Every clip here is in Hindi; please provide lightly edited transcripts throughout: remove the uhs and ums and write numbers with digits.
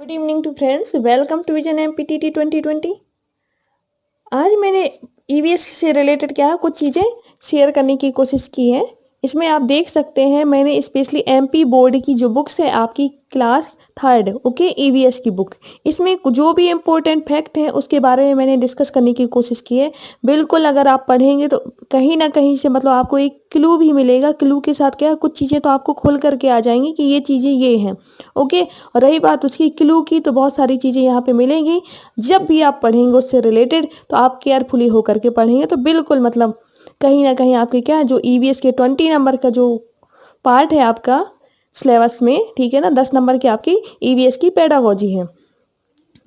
Good evening to friends, welcome to vision MPTT 2020। आज मैंने ईवीएस से रिलेटेड क्या है कुछ चीज़ें शेयर करने की कोशिश की है। इसमें आप देख सकते हैं मैंने स्पेशली एमपी बोर्ड की जो बुक्स है आपकी क्लास थर्ड ओके ईवीएस की बुक, इसमें जो भी इम्पोर्टेंट फैक्ट है उसके बारे में मैंने डिस्कस करने की कोशिश की है। बिल्कुल अगर आप पढ़ेंगे तो कहीं ना कहीं से मतलब आपको एक क्लू भी मिलेगा। क्लू के साथ क्या कुछ चीज़ें तो आपको खोल करके आ जाएंगी कि ये चीज़ें ये हैं ओके। और रही बात उसकी क्लू की तो बहुत सारी चीज़ें यहाँ पे मिलेंगी। जब भी आप पढ़ेंगे उससे रिलेटेड तो आप केयरफुली होकर के पढ़ेंगे तो बिल्कुल मतलब कहीं ना कहीं आपके क्या जो ईवीएस के 20 नंबर का जो पार्ट है आपका सिलेबस में, ठीक है ना, 10 नंबर की आपकी ईवीएस की पेडागोजी है।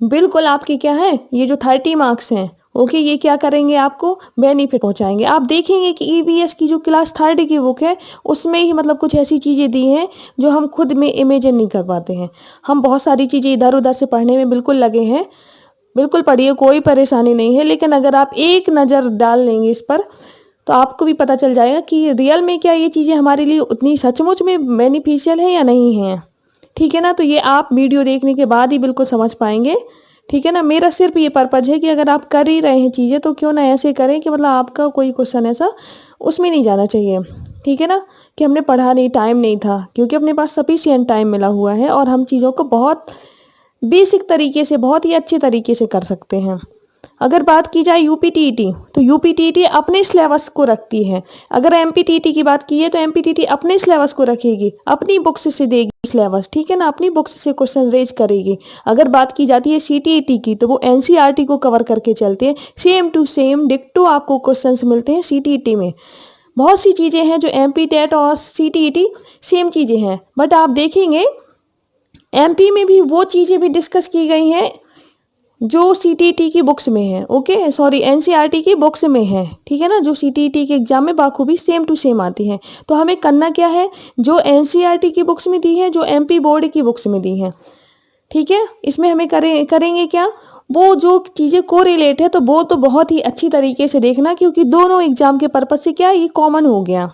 बिल्कुल आपके क्या है ये जो 30 मार्क्स हैं ओके, ये क्या करेंगे आपको बेनिफिट पहुंचाएंगे। आप देखेंगे कि ईवीएस की जो क्लास थर्ड की बुक है उसमें ही मतलब कुछ ऐसी चीज़ें दी हैं जो हम खुद में इमेजिन नहीं कर पाते हैं। हम बहुत सारी चीज़ें इधर उधर से पढ़ने में बिल्कुल लगे हैं, बिल्कुल पढ़िए, कोई परेशानी नहीं है। लेकिन अगर आप एक नज़र डाल लेंगे इस पर तो आपको भी पता चल जाएगा कि रियल में क्या ये चीज़ें हमारे लिए उतनी सचमुच में बेनिफिशियल है या नहीं है, ठीक है ना। तो ये आप वीडियो देखने के बाद ही बिल्कुल समझ पाएंगे, ठीक है ना। मेरा सिर्फ ये पर्पज है कि अगर आप कर ही रहे हैं चीज़ें तो क्यों ना ऐसे करें कि मतलब आपका कोई क्वेश्चन ऐसा उसमें नहीं जाना चाहिए, ठीक है ना, कि हमने पढ़ा नहीं, टाइम नहीं था, क्योंकि अपने पास सफिशिएंट टाइम मिला हुआ है और हम चीज़ों को बहुत बेसिक तरीके से बहुत ही अच्छे तरीके से कर सकते हैं। अगर बात की जाए यूपीटीईटी तो यूपीटीईटी अपने सिलेबस को रखती है। अगर एमपीटीईटी की बात की है तो एमपीटीईटी अपने सिलेबस को रखेगी, अपनी बुक्स से देगी सिलेबस, ठीक है ना, अपनी बुक्स से क्वेश्चन रेज करेगी। अगर बात की जाती है सीटीईटी की तो वो एनसीईआरटी को कवर करके चलते हैं। सेम टू सेम डिक्टो आपको क्वेश्चंस मिलते हैं सीटीईटी में। बहुत सी चीज़ें हैं जो एमपी टेट और सीटीईटी सेम चीज़ें हैं, बट आप देखेंगे एमपी में भी वो चीज़ें भी डिस्कस की गई हैं जो सीटीईटी की बुक्स में है ओके, सॉरी एनसीईआरटी की बुक्स में है, ठीक है ना, जो सीटीईटी के एग्जाम में बाखूबी सेम टू सेम आती है। तो हमें करना क्या है, जो एनसीईआरटी की बुक्स में दी है, जो एमपी बोर्ड की बुक्स में दी है, ठीक है, इसमें हमें करेंगे क्या, वो जो चीज़ें को रिलेट है तो वो तो बहुत ही अच्छी तरीके से देखना, क्योंकि दोनों एग्जाम के पर्पज से क्या ये कॉमन हो गया।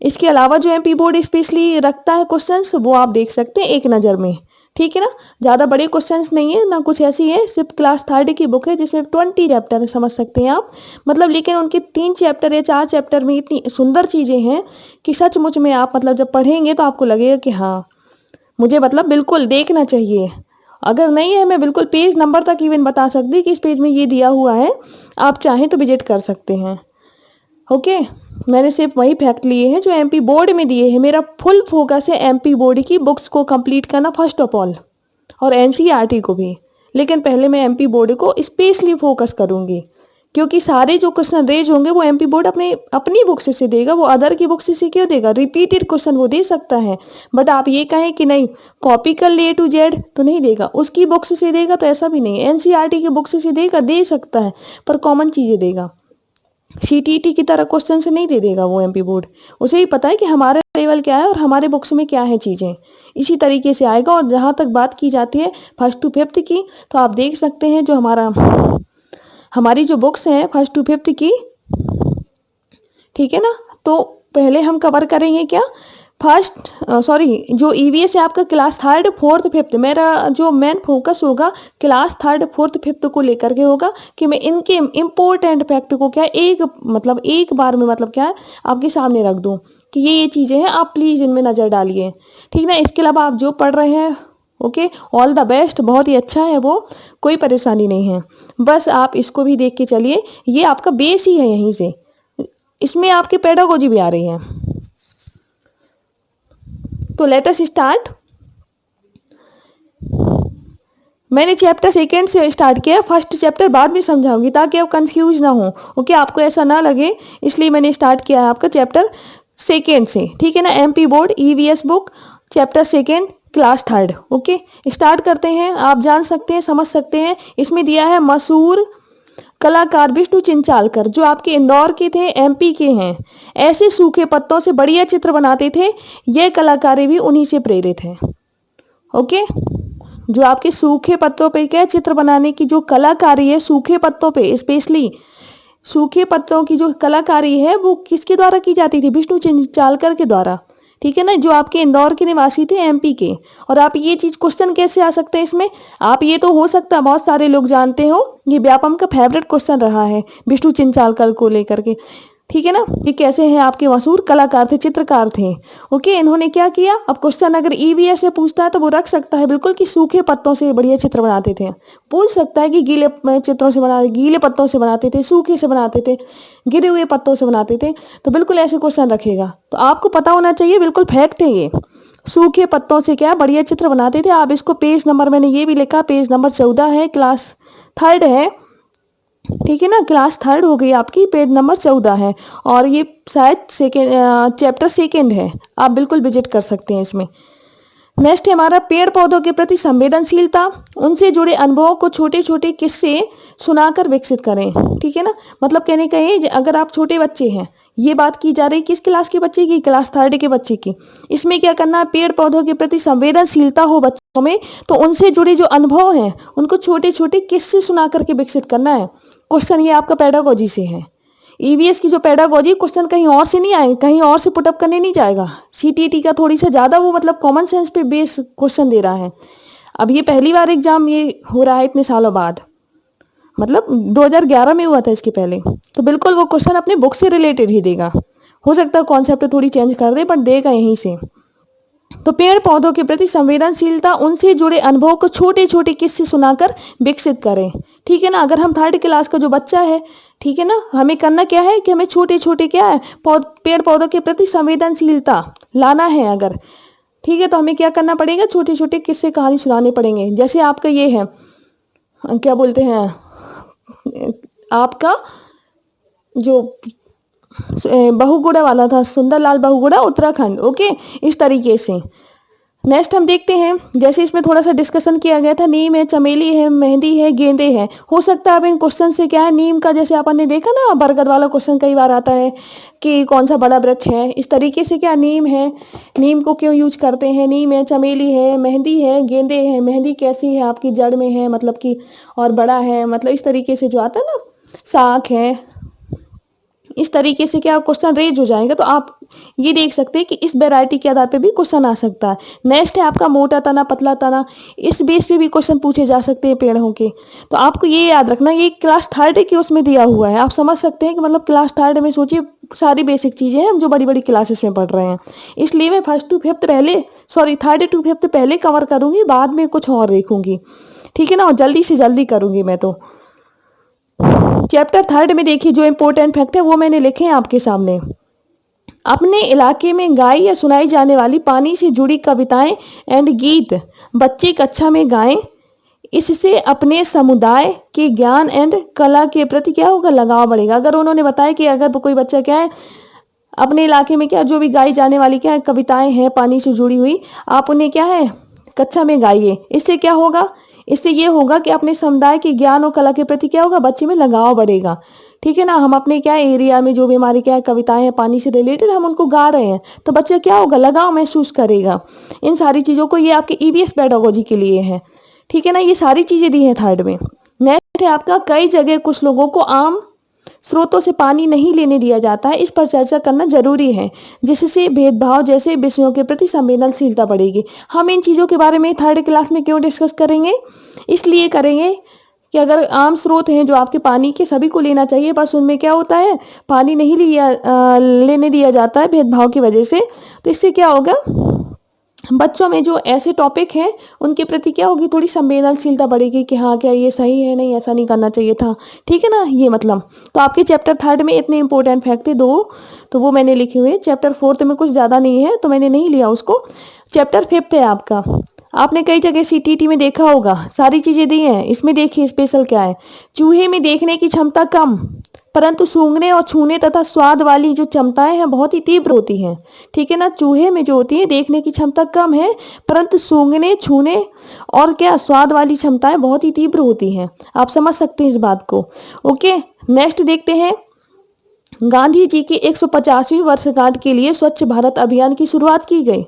इसके अलावा जो एमपी बोर्ड स्पेशली रखता है क्वेश्चंस वो आप देख सकते हैं एक नज़र में, ठीक है ना। ज़्यादा बड़े क्वेश्चंस नहीं है ना कुछ ऐसी है, सिर्फ क्लास थर्ड की बुक है जिसमें 20 चैप्टर है, समझ सकते हैं आप मतलब। लेकिन उनके 3 चैप्टर या 4 चैप्टर में इतनी सुंदर चीज़ें हैं कि सचमुच में आप मतलब जब पढ़ेंगे तो आपको लगेगा कि हाँ मुझे मतलब बिल्कुल देखना चाहिए। अगर नहीं है मैं बिल्कुल पेज नंबर तक इवन बता सकती कि इस पेज में ये दिया हुआ है, आप चाहें तो विजिट कर सकते हैं ओके। मैंने सिर्फ वही फैक्ट लिए हैं जो एमपी बोर्ड में दिए हैं। मेरा फुल फोकस है एमपी बोर्ड की बुक्स को कंप्लीट करना फर्स्ट ऑफ ऑल, और एनसीईआरटी को भी। लेकिन पहले मैं एमपी बोर्ड को स्पेशली फोकस करूंगी, क्योंकि सारे जो क्वेश्चन रेज होंगे वो एमपी बोर्ड अपनी बुक से देगा, वो अदर की बुक से क्यों देगा। रिपीटेड क्वेश्चन वो दे सकता है, बट आप ये कहें कि नहीं कॉपी कर ले टू जेड तो नहीं देगा। उसकी बुक से देगा तो ऐसा भी नहीं है, एनसीईआरटी की बुक से देगा, दे सकता है, पर कॉमन चीज़ें देगा। सीटीईटी की तरह क्वेश्चन से नहीं दे देगा वो एमपी बोर्ड। उसे भी पता है कि हमारे लेवल क्या है और हमारे बुक्स में क्या है चीज़ें, इसी तरीके से आएगा। और जहाँ तक बात की जाती है फर्स्ट टू फिफ्थ की तो आप देख सकते हैं जो हमारी जो बुक्स हैं फर्स्ट टू फिफ्थ की, ठीक है ना। तो पहले हम कवर करेंगे क्या, फर्स्ट सॉरी जो ईवीएस है आपका क्लास थर्ड फोर्थ फिफ्थ, मेरा जो मेन फोकस होगा क्लास थर्ड फोर्थ फिफ्थ को लेकर के होगा कि मैं इनके इम्पोर्टेंट फैक्ट को क्या एक बार में मतलब क्या है आपके सामने रख दूं कि ये चीज़ें हैं, आप प्लीज़ इनमें नज़र डालिए, ठीक ना। इसके अलावा आप जो पढ़ रहे हैं ओके ऑल द बेस्ट, बहुत ही अच्छा है वो, कोई परेशानी नहीं है। बस आप इसको भी देख के चलिए, ये आपका बेस ही है, यहीं से इसमें आपकी पेडागोजी भी आ रही है। तो लेट अस स्टार्ट। मैंने चैप्टर सेकेंड से स्टार्ट किया, फर्स्ट चैप्टर बाद में समझाऊंगी ताकि आप कंफ्यूज ना हो ओके, आपको ऐसा ना लगे, इसलिए मैंने स्टार्ट किया है आपका चैप्टर सेकेंड से, ठीक है ना। MP board EVS book chapter second class third okay, start करते हैं। आप जान सकते हैं, समझ सकते हैं, इसमें दिया है मशहूर कलाकार विष्णु चिंचालकर जो आपके इंदौर के थे, एमपी के हैं। ऐसे सूखे पत्तों से बढ़िया चित्र बनाते थे, ये कलाकारें भी उन्हीं से प्रेरित हैं ओके। जो आपके सूखे पत्तों पे क्या चित्र बनाने की जो कलाकारी है, सूखे पत्तों पे स्पेशली सूखे पत्तों की जो कलाकारी है वो किसके द्वारा की जाती थी, विष्णु चिंचालकर के द्वारा। ठीक है ना, जो आपके इंदौर के निवासी थे, एमपी के। और आप ये चीज क्वेश्चन कैसे आ सकते हैं इसमें, आप ये तो हो सकता है बहुत सारे लोग जानते हो, ये व्यापम का फेवरेट क्वेश्चन रहा है विष्णु चिंचालकर को लेकर के। ठीक है ना, ये कैसे हैं आपके मशहूर कलाकार थे, चित्रकार थे। ओके, इन्होंने क्या किया, अब क्वेश्चन अगर ईवीएस से पूछता है तो वो रख सकता है बिल्कुल कि सूखे पत्तों से बढ़िया चित्र बनाते थे। पूछ सकता है कि गीले चित्रों से बना, गीले पत्तों से बनाते थे, सूखे से बनाते थे, गिरे हुए पत्तों से बनाते थे, तो बिल्कुल ऐसे क्वेश्चन रखेगा। तो आपको पता होना चाहिए, बिल्कुल फैक्ट है ये, सूखे पत्तों से क्या बढ़िया चित्र बनाते थे। आप इसको पेज नंबर, मैंने ये भी लिखा, पेज नंबर 14 है, क्लास 3 है। ठीक है ना, क्लास 3 हो गई आपकी, पेज नंबर 14 है। और ये शायद चैप्टर 2 है, आप बिल्कुल विजिट कर सकते हैं इसमें। नेक्स्ट है हमारा पेड़ पौधों के प्रति संवेदनशीलता, उनसे जुड़े अनुभवों को छोटे छोटे किस्से सुनाकर विकसित करें। ठीक है ना, मतलब कहने का ये, अगर आप छोटे बच्चे हैं, ये बात की जा रही किस क्लास के बच्चे की, क्लास 3 के बच्चे की। इसमें क्या करना है, पेड़ पौधों के प्रति संवेदनशीलता हो बच्चों में, तो उनसे जुड़े जो अनुभव हैं उनको छोटे छोटे किस्से सुना करके विकसित करना है। क्वेश्चन ये आपका पेडागोजी से है। ईवीएस की जो पेडागोजी, क्वेश्चन कहीं और से नहीं आए, कहीं और से पुटअप करने नहीं जाएगा। सीटीटी का थोड़ी सा ज्यादा वो मतलब कॉमन सेंस पे बेस क्वेश्चन दे रहा है। अब ये पहली बार एग्जाम ये हो रहा है इतने सालों बाद, मतलब 2011 में हुआ था इसके पहले, तो बिल्कुल वो क्वेश्चन अपने बुक से रिलेटेड ही देगा। हो सकता है कॉन्सेप्ट थोड़ी चेंज कर दे, बट देगा यहीं से। तो पेड़ पौधों के प्रति संवेदनशीलता, उनसे जुड़े अनुभवों को छोटे छोटे किस्से सुनाकर विकसित करें। ठीक है ना, अगर हम 3rd क्लास का जो बच्चा है, ठीक है ना, हमें करना क्या है कि हमें छोटे छोटे क्या है, पेड़ पौधों के प्रति संवेदनशीलता लाना है अगर। ठीक है, तो हमें क्या करना पड़ेगा, छोटे छोटे किस्से कहानी सुनाने पड़ेंगे। जैसे आपका ये है, क्या बोलते हैं, आपका जो बहुगुड़ा वाला था, सुंदरलाल बहुगुड़ा, उत्तराखंड। ओके, इस तरीके से। नेक्स्ट हम देखते हैं, जैसे इसमें थोड़ा सा डिस्कशन किया गया था, नीम है, चमेली है, मेहंदी है, गेंदे है। हो सकता है अब इन क्वेश्चन से क्या है, नीम का जैसे अपन ने देखा ना, बरगद वाला क्वेश्चन कई बार आता है कि कौन सा बड़ा वृक्ष है, इस तरीके से क्या नीम है, नीम को क्यों यूज करते हैं, नीम है, चमेली है, मेहंदी है, गेंदे है। मेहंदी कैसी है, आपकी जड़ में है मतलब कि, और बड़ा है, मतलब इस तरीके से जो आता है ना, साख है, इस तरीके से क्या क्वेश्चन रेज हो जाएगा। तो आप ये देख सकते हैं कि इस वैरायटी के आधार पे भी क्वेश्चन आ सकता है। नेक्स्ट है आपका मोटा तना, पतला तना, इस बेस पे भी क्वेश्चन पूछे जा सकते हैं पेड़ों के। तो आपको ये याद रखना, ये क्लास 3rd के उसमें दिया हुआ है। आप समझ सकते हैं कि मतलब क्लास 3rd में सोचिए सारी बेसिक चीजें हैं जो बड़ी बड़ी क्लासेस में पढ़ रहे हैं। इसलिए मैं 1st to 5th पहले, सॉरी 3rd to 5th पहले कवर करूंगी, बाद में कुछ और देखूंगी। ठीक है ना, और जल्दी से जल्दी करूंगी मैं। तो चैप्टर 3rd में देखिए, जो इंपॉर्टेंट फैक्ट है वो मैंने लिखे हैं आपके सामने। अपने इलाके में गाई या सुनाई जाने वाली पानी से जुड़ी कविताएं एंड गीत बच्चे कक्षा में गाएं। इससे अपने समुदाय के ज्ञान एंड कला के प्रति क्या होगा, लगाव बढ़ेगा। अगर उन्होंने बताया कि अगर कोई बच्चा क्या है, अपने इलाके में क्या जो भी गाई जाने वाली क्या है कविताएं हैं पानी से जुड़ी हुई, आप उन्हें क्या है कक्षा में गाइए। इससे क्या होगा, इससे ये होगा कि अपने समुदाय के ज्ञान और कला के प्रति क्या होगा, बच्चे में लगाव बढ़ेगा। ठीक है ना, हम अपने क्या एरिया में जो भी हमारी क्या कविताएं हैं पानी से रिलेटेड, हम उनको गा रहे हैं, तो बच्चा क्या होगा, लगाव महसूस करेगा इन सारी चीजों को। ये आपके ईवीएस पेडागोजी के लिए है। ठीक है ना, ये सारी चीजें दी है 3rd में। नेक्स्ट है आपका, कई जगह कुछ लोगों को आम स्रोतों से पानी नहीं लेने दिया जाता है, इस पर चर्चा करना जरूरी है, जिससे भेदभाव जैसे विषयों के प्रति संवेदनशीलता बढ़ेगी। हम इन चीजों के बारे में 3rd क्लास में क्यों डिस्कस करेंगे, इसलिए करेंगे कि अगर आम स्रोत हैं जो आपके पानी के, सभी को लेना चाहिए, बस उनमें क्या होता है पानी नहीं लेने दिया जाता है भेदभाव की वजह से। तो इससे क्या होगा, बच्चों में जो ऐसे टॉपिक हैं उनके प्रति क्या होगी, थोड़ी संवेदनशीलता बढ़ेगी कि हाँ क्या ये सही है, नहीं ऐसा नहीं करना चाहिए था। ठीक है ना, ये मतलब। तो आपके चैप्टर 3rd में इतने इंपॉर्टेंट फैक्ट थे 2, तो वो मैंने लिखे हुए। चैप्टर 4th में कुछ ज्यादा नहीं है तो मैंने नहीं लिया उसको। चैप्टर 5th है आपका, आपने कई जगह सीटीटी में देखा होगा, सारी चीजें दी हैं। इसमें देखिए स्पेशल क्या है, चूहे में देखने की क्षमता कम, परंतु सूंघने और छूने तथा स्वाद वाली जो क्षमताएं हैं बहुत ही तीव्र होती हैं। ठीक है ना, चूहे में जो होती है देखने की क्षमता कम है, परंतु सूंघने, छूने और क्या स्वाद वाली क्षमताएं बहुत ही तीव्र होती हैं। आप समझ सकते हैं इस बात को। ओके, नेक्स्ट देखते हैं, गांधी जी की 150वीं वर्षगांठ के लिए स्वच्छ भारत अभियान की शुरुआत की गई।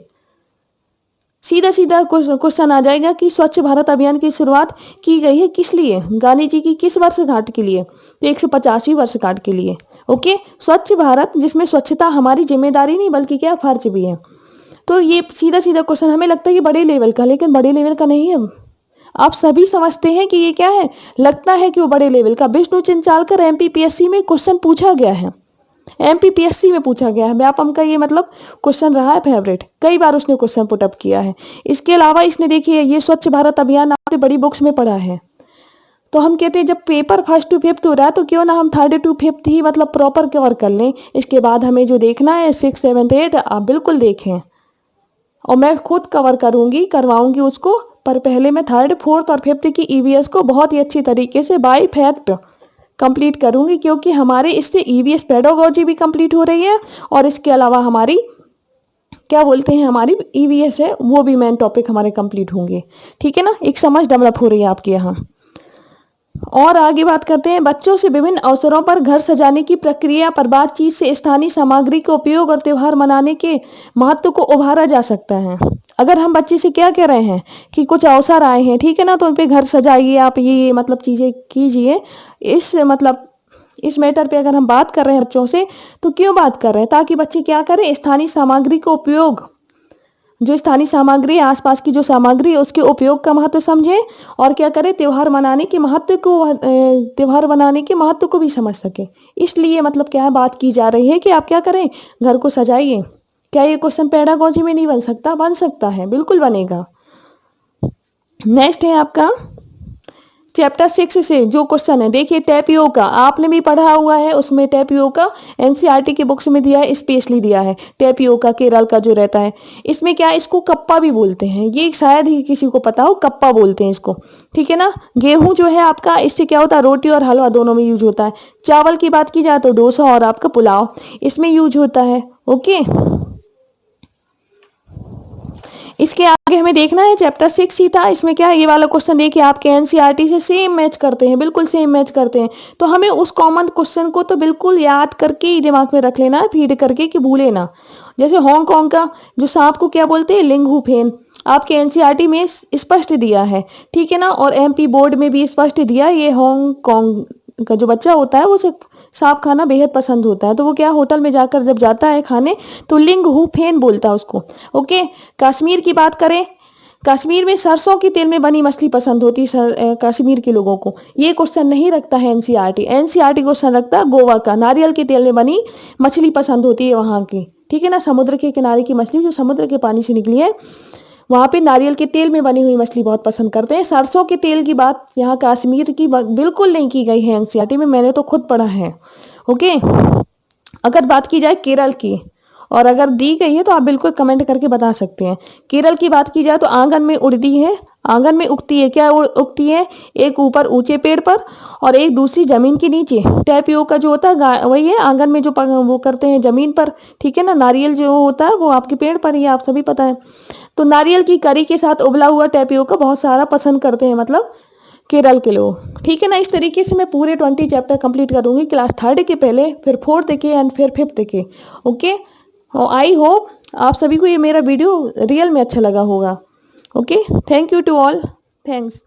सीधा सीधा क्वेश्चन आ जाएगा कि स्वच्छ भारत अभियान की शुरुआत की गई है किस लिए, गांधी जी की किस वर्षगांठ के लिए, तो 150वीं वर्षगांठ के लिए। ओके, स्वच्छ भारत जिसमें स्वच्छता हमारी जिम्मेदारी नहीं बल्कि क्या फर्ज भी है। तो ये सीधा सीधा क्वेश्चन हमें लगता है कि बड़े लेवल का, लेकिन बड़े लेवल का नहीं है। आप सभी समझते हैं कि ये क्या है, लगता है कि वो बड़े लेवल का। विष्णु चिंचालकर एमपीपीएससी में क्वेश्चन पूछा गया है, एमपीपीएससी में पूछा गया है। व्यापम का ये मतलब क्वेश्चन रहा है फेवरेट, कई बार उसने क्वेश्चन पुट अप किया है। इसके अलावा इसने देखिए ये स्वच्छ भारत अभियान आपने बड़ी बुक्स में पढ़ा है। तो हम कहते हैं जब पेपर फर्स्ट टू फिफ्थ हो रहा है तो क्यों ना हम थर्ड टू फिफ्थ ही मतलब प्रॉपर कवर कर लें। इसके बाद हमें जो देखना है 6, 7, 8 आप बिल्कुल देखें, और मैं खुद कवर करूंगी, करवाऊंगी उसको। पर पहले मैं थर्ड, फोर्थ और फिफ्थ की ईवीएस को बहुत ही अच्छी तरीके से बाय फैक्ट कंप्लीट करूंगी, क्योंकि हमारे इससे ईवीएस पेडागोजी भी कंप्लीट हो रही है, और इसके अलावा हमारी क्या बोलते हैं हमारी ईवीएस है वो भी मेन टॉपिक हमारे कंप्लीट होंगे। ठीक है ना, एक समझ डेवलप हो रही है आपके यहाँ। और आगे बात करते हैं, बच्चों से विभिन्न अवसरों पर घर सजाने की प्रक्रिया पर बातचीत से स्थानीय सामग्री के उपयोग और त्योहार मनाने के महत्व को उभारा जा सकता है। अगर हम बच्चे से क्या कह रहे हैं कि कुछ अवसर आए हैं, ठीक है ना, तो उन पे घर सजाइए, आप ये मतलब चीजें कीजिए, इस मतलब इस मैटर पे अगर हम बात कर रहे हैं बच्चों से, तो क्यों बात कर रहे हैं, ताकि बच्चे क्या करें, स्थानीय सामग्री का उपयोग, जो स्थानीय सामग्री है, आसपास की जो सामग्री है उसके उपयोग का महत्व समझें, और क्या करें, त्योहार मनाने के महत्व को भी समझ सके। इसलिए मतलब क्या है, बात की जा रही है कि आप क्या करें, घर को सजाइए। क्या ये क्वेश्चन पेडागोजी में नहीं बन सकता? बन सकता है, बिल्कुल बनेगा। नेक्स्ट है आपका चैप्टर 6 से जो क्वेश्चन है, देखिए टैपियोका आपने भी पढ़ा हुआ है, उसमें टैपियोका एनसीईआरटी की बुक्स में दिया है, स्पेशली दिया है। टैपियोका केरल का जो रहता है, इसमें क्या, इसको कप्पा भी बोलते हैं, ये शायद ही किसी को पता हो, कप्पा बोलते हैं इसको। ठीक है ना, गेहूं जो है आपका, इससे क्या होता है, रोटी और हलवा दोनों में यूज होता है। चावल की बात की जाए तो डोसा और आपका पुलाव इसमें यूज होता है। ओके, इसके आगे हमें देखना है चैप्टर 6 ही था, इसमें क्या है, ये वाला क्वेश्चन देखिए आपके एनसीईआरटी से सेम मैच करते हैं, बिल्कुल सेम मैच करते हैं। तो हमें उस कॉमन क्वेश्चन को तो बिल्कुल याद करके ही दिमाग में रख लेना है, फीड करके, कि भूले ना। जैसे हांगकांग का जो सांप को क्या बोलते हैं, लिंगहू फेन, आपके एनसीईआरटी में स्पष्ट दिया है। ठीक है ना, और एमपी बोर्ड में भी स्पष्ट दिया, ये हांगकांग का जो बच्चा होता है वो उसे सांप खाना बेहद पसंद होता है, तो वो क्या, होटल में जाकर जब जाता है खाने तो लिंग हु फेन बोलता है उसको। ओके, कश्मीर की बात करें, कश्मीर में सरसों के तेल में बनी मछली पसंद होती है कश्मीर के लोगों को। ये क्वेश्चन नहीं रखता है एनसीईआरटी, एनसीईआरटी क्वेश्चन रखता है गोवा का, नारियल के तेल में बनी मछली पसंद होती है वहां की। ठीक है ना, समुद्र के किनारे की मछली जो समुद्र के पानी से निकली है, वहां पे नारियल के तेल में बनी हुई मछली बहुत पसंद करते हैं। सरसों के तेल की बात यहाँ कश्मीर की बिल्कुल नहीं की गई है एनसीईआरटी में, मैंने तो खुद पढ़ा है। ओके, अगर बात की जाए केरल की, और अगर दी गई है तो आप बिल्कुल कमेंट करके बता सकते हैं। केरल की बात की जाए तो आंगन में उड़ती है, आंगन में उगती है, क्या उगती है, एक ऊपर ऊंचे पेड़ पर और एक दूसरी जमीन के नीचे। टैपियोका जो होता है वही है, आंगन में जो वो करते हैं जमीन पर। ठीक है ना, नारियल जो होता है वो आपके पेड़ पर ही, आप सभी पता है। तो नारियल की करी के साथ उबला हुआ टैपियोका बहुत सारा पसंद करते हैं, मतलब केरल के लोग। ठीक है ना, इस तरीके से मैं पूरे 20 चैप्टर कंप्लीट करूंगी, क्लास 3 के पहले, फिर 4th के एंड फिर 5th के। ओके, आई होप आप सभी को ये मेरा वीडियो रियल में अच्छा लगा होगा। Okay, thank you to all, thanks.